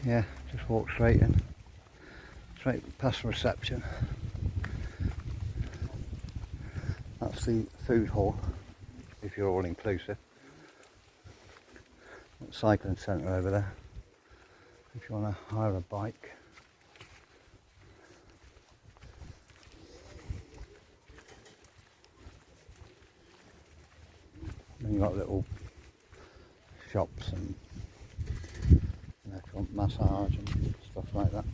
Yeah, just walk straight in, straight past reception. That's the food hall, if you're all inclusive. Cycling centre over there, if you want to hire a bike. Then you've got little shops and if you want massage and stuff like that.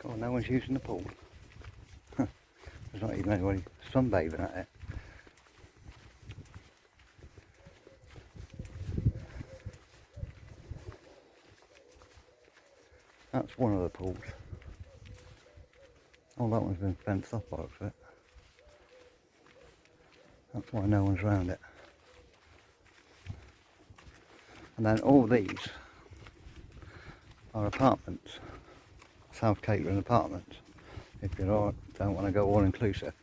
God, no one's using the pool. There's not even anybody sunbathing at it. That's one of the pools. Oh, that one's been fenced off by the looks of it. That's why no one's around it. And then all these are apartments, South Catering apartments, if you don't want to go all inclusive.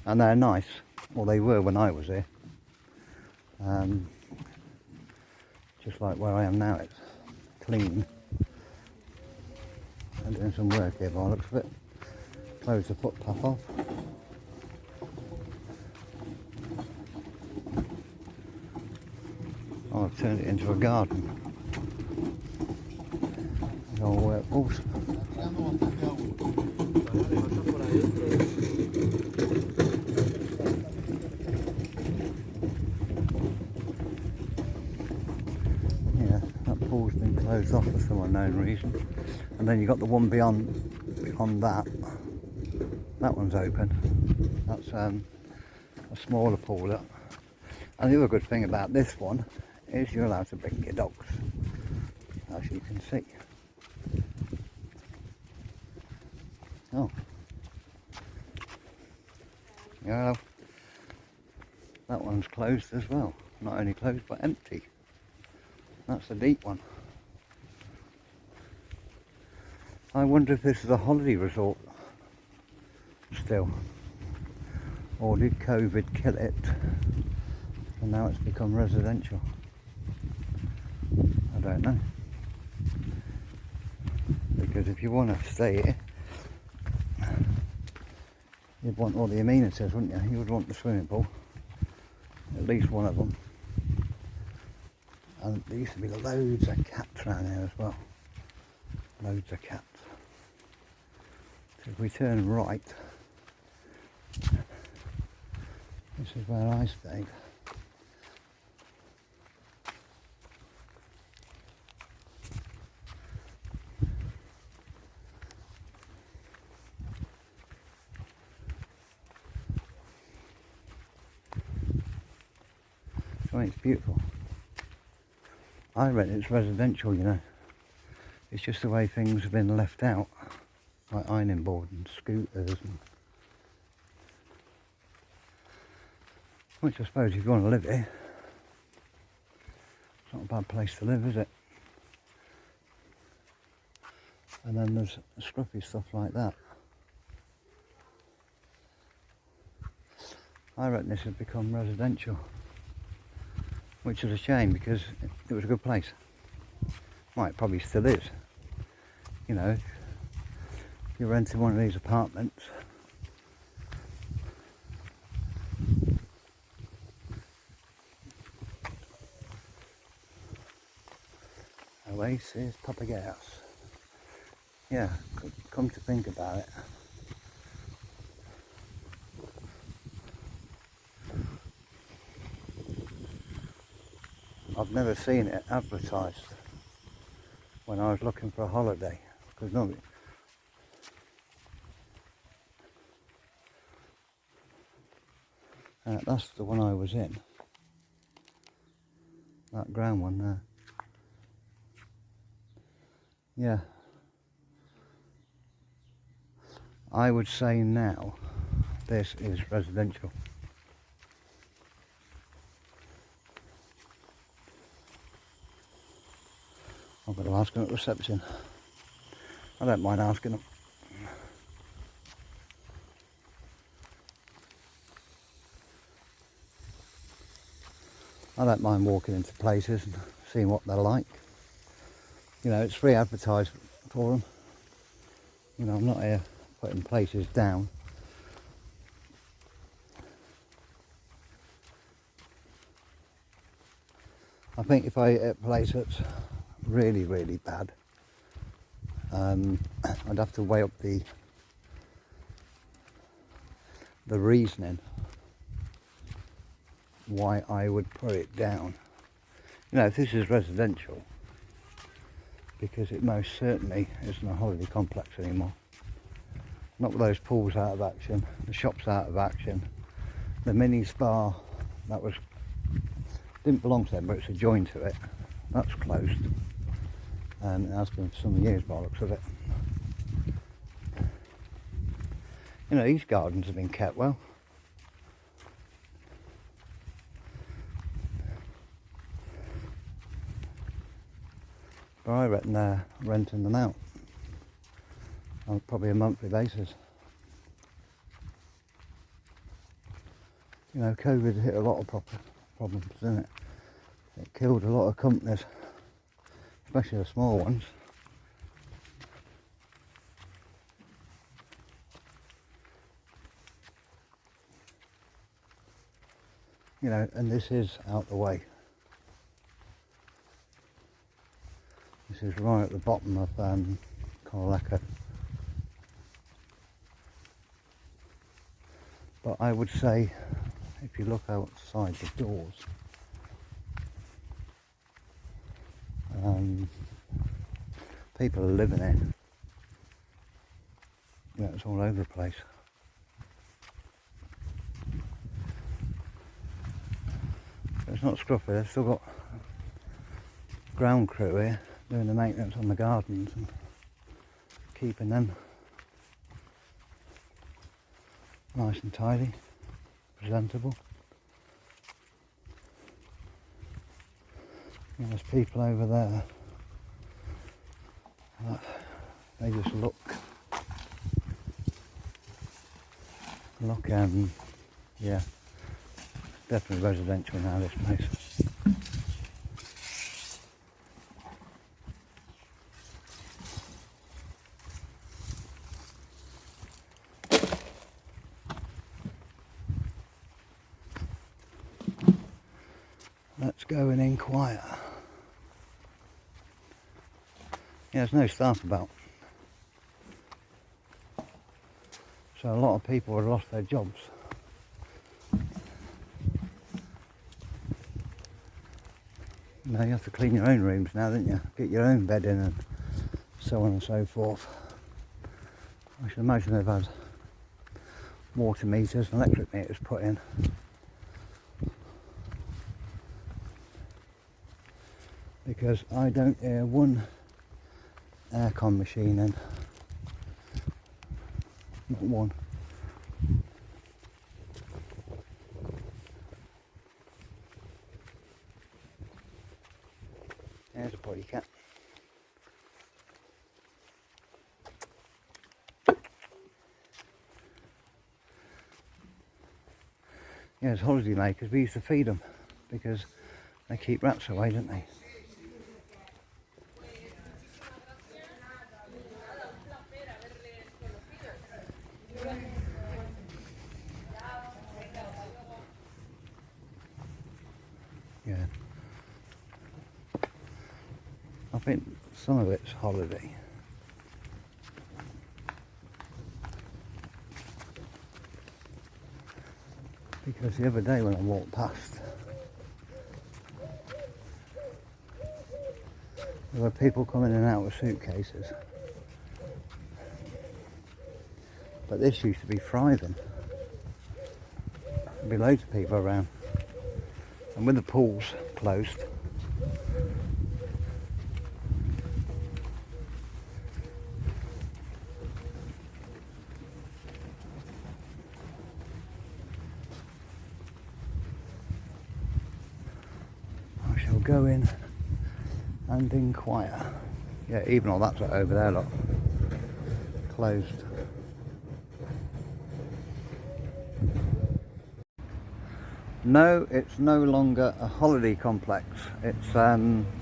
And they're nice, well they were when I was here. Just like where I am now, it's clean. I'm doing some work here by the looks of it. Close the footpath off. Oh, I've turned it into a garden. All workballs. Yeah, that pool's been closed off for some unknown reason. And then you've got the one beyond that. That one's open. That's a smaller pool. And the other good thing about this one is you're allowed to bring your dogs, as you can see. Oh. Yeah, that one's closed as well. Not only closed but empty. That's a deep one. I wonder if this is a holiday resort still, or did COVID kill it and now it's become residential? I don't know, because if you want to stay here you'd want all the amenities, wouldn't you? You would want the swimming pool, at least one of them, and there used to be loads of cats around here as well, loads of cats. So if we turn right, this is where I stayed. I mean, it's beautiful. I reckon it's residential, you know. It's just the way things have been left out, like ironing board and scooters, and which I suppose if you want to live here, it's not a bad place to live, is it? And then there's scruffy stuff like that. I reckon this has become residential, which is a shame because it was a good place. Well, it probably still is. You know, if you're renting one of these apartments, Oasis Papagayo. Yeah, come to think about it. I've never seen it advertised when I was looking for a holiday, because nobody. That's the one I was in. That ground one there. Yeah. I would say now this is residential. I've got to ask them at reception. I don't mind asking them. I don't mind walking into places and seeing what they're like. You know, it's free advertisement for them. You know, I'm not here putting places down. I think if I hit a place that's really, really bad, I'd have to weigh up the reasoning why I would put it down. You know, if this is residential, because it most certainly isn't a holiday complex anymore. Not with those pools out of action, the shops out of action, the mini spa that didn't belong to them, but it's adjoined to it. That's closed, and it has been for some years by the looks of it. You know, these gardens have been kept well. But I reckon they're renting them out on probably a monthly basis. You know, COVID hit a lot of problems, didn't it? It killed a lot of companies, especially the small ones. You know, and this is out the way. This is right at the bottom of Corleca. But I would say, if you look outside the doors, people are living in. Yeah, it's all over the place. It's not scruffy, they've still got ground crew here doing the maintenance on the gardens and keeping them nice and tidy, presentable. And there's people over there. They just look, yeah, definitely residential now, this place. Let's go and inquire. Yeah, there's no staff about. So a lot of people have lost their jobs. You know, you have to clean your own rooms now, don't you? Get your own bed in and so on and so forth. I should imagine they've had water meters and electric meters put in. Because I don't hear one aircon machine in. Not one. There's a potty cat. Yeah, as holiday makers, we used to feed them because they keep rats away, don't they? Yeah. I think some of it's holiday. Because the other day when I walked past, there were people coming in and out with suitcases. But this used to be thriving. There'd be loads of people around. And with the pools closed, I shall go in and inquire. Yeah, even all that's over there, look. closed. No, it's no longer a holiday complex. It's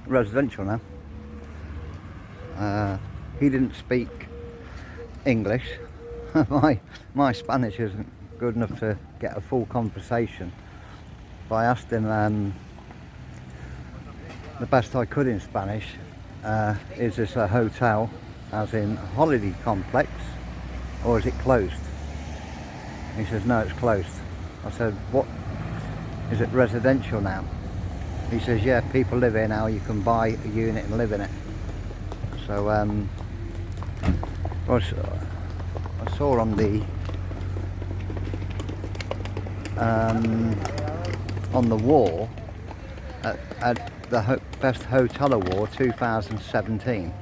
residential now. He didn't speak English. my Spanish isn't good enough to get a full conversation. But I asked him the best I could in Spanish. Is this a hotel, as in holiday complex, or is it closed? He says no, it's closed. I said, what? Is it residential now? He says, yeah, people live here now. You can buy a unit and live in it. So I saw on the wall at the Best Hotel Award 2017.